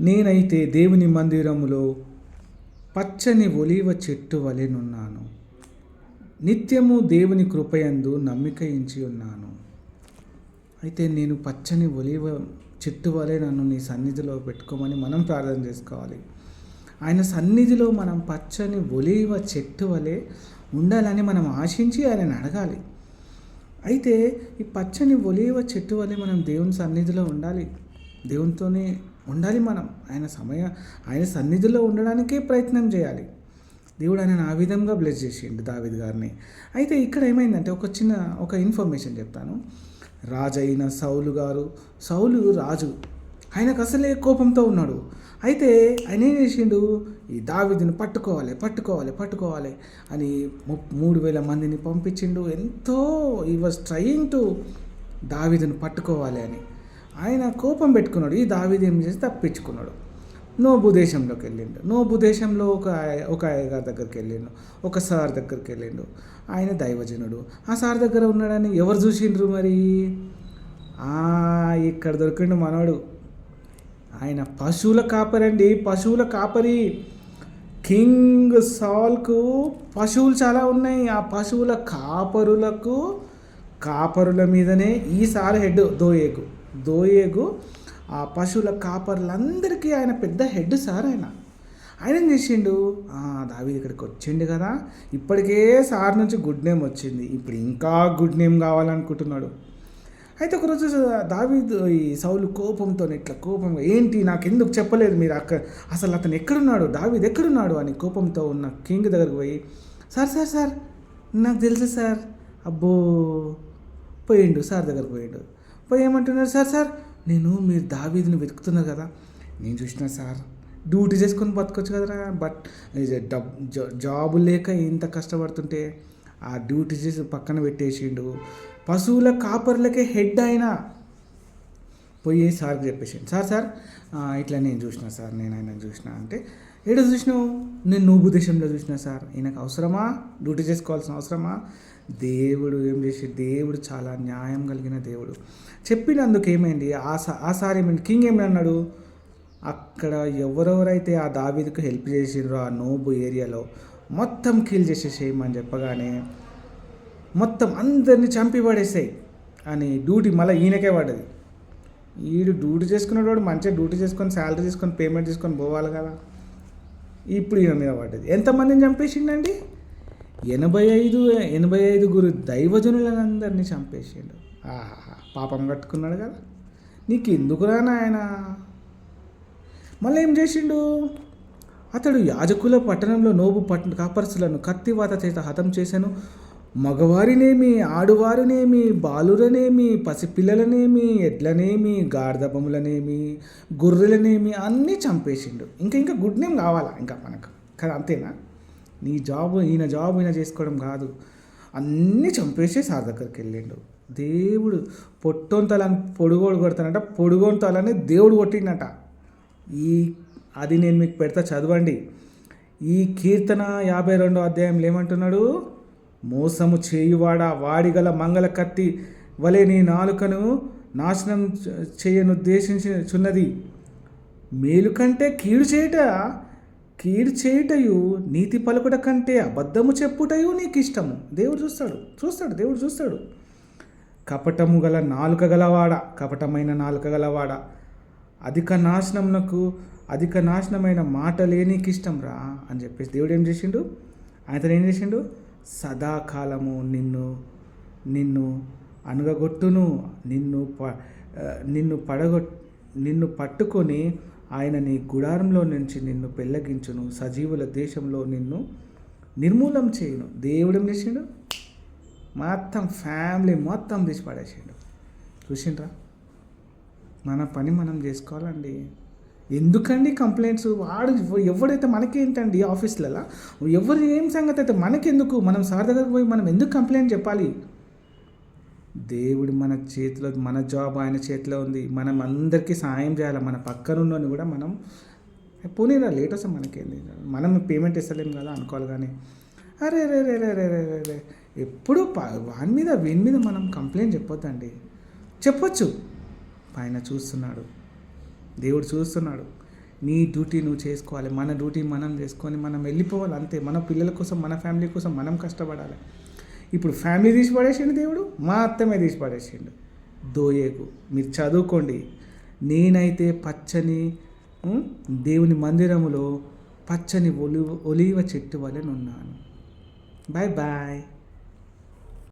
నేనైతే దేవుని మందిరములో పచ్చని ఒలీవ చెట్టు వలెనున్నాను. నిత్యము దేవుని కృపయందు నమ్మికయించి ఉన్నాను. అయితే నేను పచ్చని ఒలీవ చెట్టు వలె నన్ను నీ సన్నిధిలో పెట్టుకోమని మనం ప్రార్థన చేసుకోవాలి. ఆయన సన్నిధిలో మనం పచ్చని ఒలీవ చెట్టు వలె ఉండాలని మనం ఆశించి ఆయనను అడగాలి. అయితే ఈ పచ్చని ఒలీవ చెట్టు వలె మనం దేవుని సన్నిధిలో ఉండాలి. దేవునితోనే ఉండాలి. మనం ఆయన సన్నిధిలో ఉండడానికే ప్రయత్నం చేయాలి. దేవుడు ఆయన ఆ విధంగా బ్లెస్ చేసిండు దావీదు గారిని. అయితే ఇక్కడ ఏమైందంటే ఒక ఇన్ఫర్మేషన్ చెప్తాను. రాజు అయిన సౌలు రాజు, ఆయనకు అసలే కోపంతో ఉన్నాడు. అయితే ఆయన ఏం చేసిండు, ఈ దావీదుని పట్టుకోవాలి అని 3,000 మందిని పంపించిండు. ఎంతో ఈ వాజ్ ట్రయింగ్ టు దావీదుని పట్టుకోవాలి అని ఆయన కోపం పెట్టుకున్నాడు. ఈ దావీదు ఏం చేసి తప్పించుకున్నాడు. నోబు దేశంలోకి వెళ్ళిండు. నోబు దేశంలో ఒక అయ్యగారి దగ్గరికి వెళ్ళిండు, ఒక సార్ దగ్గరికి వెళ్ళిండు. ఆయన దైవజనుడు. ఆ సార్ దగ్గర ఉన్నాడని ఎవరు చూసిండ్రు మరి? ఇక్కడ దొరికిండు మనోడు. ఆయన పశువుల కాపరి. కింగ్ సాల్కు పశువులు చాలా ఉన్నాయి. ఆ పశువుల కాపరుల మీదనే ఈసారి హెడ్ దోయేగు ఆ పశువుల కాపర్లందరికీ ఆయన పెద్ద హెడ్ సార్. ఆయన ఏం చేసిండు, దావీదు ఇక్కడికి వచ్చిండు కదా, ఇప్పటికే సార్ నుంచి గుడ్ నేమ్ వచ్చింది, ఇప్పుడు ఇంకా గుడ్ నేమ్ కావాలనుకుంటున్నాడు. అయితే ఒకరోజు ఈ సౌలు కోపంగా, ఏంటి నాకెందుకు చెప్పలేదు మీరు, అసలు అతను ఎక్కడున్నాడు, దావీదు ఎక్కడున్నాడు అని కోపంతో ఉన్న కింగ్ దగ్గరకు పోయి, సార్ నాకు తెలుసు సార్. అబ్బో పోయిండు, సార్ దగ్గరకు పోయి ఏమంటున్నారు, సార్ మీరు దావీదుని వెతుకుతున్నారు కదా, నేను చూసిన సార్, డ్యూటీ చేసుకొని బతకొచ్చు కదరా, బట్ జాబు లేక ఇంత కష్టపడుతుంటే ఆ డ్యూటీ చేసి పక్కన పెట్టేసిండు. పశువుల కాపర్లకే హెడ్ అయినా పోయి సార్కి చెప్పేసిండు, సార్ ఇట్లా నేను చూసిన సార్, ఆయన చూసిన అంటే, ఏడో చూసినావు? నేను నూబు దేశంలో చూసిన సార్. ఈయనకు అవసరమా డ్యూటీ చేసుకోవాల్సిన అవసరమా? దేవుడు ఏం చేసి, దేవుడు చాలా న్యాయం కలిగిన దేవుడు. చెప్పినందుకు ఏమైంది, ఆ సారి ఏమైంది, కింగ్ ఏమి అన్నాడు, అక్కడ ఎవరెవరైతే ఆ దావీదుకు హెల్ప్ చేసిండ్రో ఆ నోబు ఏరియాలో మొత్తం కిల్ చేసేసేయమని చెప్పగానే మొత్తం అందరినీ చంపి పడేసాయి అని డ్యూటీ మళ్ళీ ఈయనకే పడ్డది. డ్యూటీ చేసుకున్నాడు, వాడు మంచిగా డ్యూటీ చేసుకొని శాలరీ తీసుకొని పేమెంట్ తీసుకొని పోవాలి కదా, ఇప్పుడు ఈయన మీద పడ్డది. ఎంతమందిని చంపేసిండండి? 85 దైవజనులను అందరినీ చంపేసిండు. పాపం కట్టుకున్నాడు కదా, నీకు ఎందుకురా నాయన. మళ్ళీ ఏం చేసిండు, అతడు యాజకుల పట్టణంలో నోబు కాపర్సులను కత్తివాత చేత హతం చేశాను. మగవారినేమి, ఆడువారినేమి, బాలురనేమి, పసిపిల్లలనేమి, ఎడ్లనేమి, గాడిదబములనేమి, గొర్రెలనేమి అన్నీ చంపేసిండు. ఇంకా గుడ్ నేమ్ కావాలా ఇంకా మనకు కదా, అంతేనా? ఈయన జాబ్ చేసుకోవడం కాదు, అన్నీ చంపేసి సార్ దగ్గరికి వెళ్ళిండు. దేవుడు పొట్టోని తలని పొడుగోడు కొడతానంట, పొడుగోని తలని దేవుడు కొట్టిండట. అది నేను మీకు పెడతా, చదవండి. ఈ కీర్తన 52వ అధ్యాయంలో ఏమంటున్నాడు, మోసము చేయువాడా, వాడిగల మంగళ కత్తి వలె నీ నాలుకను నాశనం చేయనుద్దేశించున్నది. మేలు కంటే కీడు చేయుటయు నీతి పలుకుట కంటే అబద్ధము చెప్పుటయు నీకు ఇష్టము. దేవుడు చూస్తాడు. కపటమైన నాలుక గలవాడ, అధిక నాశనమైన మాటలే నీకు ఇష్టం రా అని చెప్పేసి దేవుడు ఏం చేసిండు, ఆయనతో ఏం చేసిండు, సదాకాలము నిన్ను అనగగొట్టును, నిన్ను పట్టుకొని ఆయన నీ గుడారంలో నుంచి నిన్ను పెళ్ళగించును, సజీవుల దేశంలో నిన్ను నిర్మూలం చేయును. దేవుడు ఏం చేసిండు, మొత్తం ఫ్యామిలీ మొత్తం తీసి పడేసిండు. చూసిండ్రా, మన పని మనం చేసుకోవాలండి. ఎందుకండి కంప్లైంట్స్? ఎవడైతే మనకేంటండి ఆఫీస్లలో ఎవరు ఏం సంగతి అయితే మనకెందుకు? మనం సార్ దగ్గరకు పోయి మనం ఎందుకు కంప్లైంట్ చెప్పాలి? దేవుడు మన జాబ్ ఆయన చేతిలో ఉంది. మనం అందరికీ సాయం చేయాలి. మన పక్కనున్నని కూడా మనం పోనీరా, లేట్ వస్తే మనకేంది, మనం పేమెంట్ ఇస్తలేము కదా అనుకోవాలి. కానీ అరే ఎప్పుడు వీని మీద మనం కంప్లైంట్ చెప్పొద్దండి. చెప్పొచ్చు, పైన చూస్తున్నాడు, దేవుడు చూస్తున్నాడు. నీ డ్యూటీ నువ్వు చేసుకోవాలి, మన డ్యూటీ మనం చేసుకొని మనం వెళ్ళిపోవాలి అంతే. మన పిల్లల కోసం, మన ఫ్యామిలీ కోసం మనం కష్టపడాలి. ఇప్పుడు ఫ్యామిలీ తీసి పడేసిండు దేవుడు, మా అత్తమే తీసి పడేసిండు. దోయేగు మీరు చదువుకోండి. నేనైతే పచ్చని దేవుని మందిరములో పచ్చని ఒలివ చెట్టు వలె ఉన్నాను. Bye bye.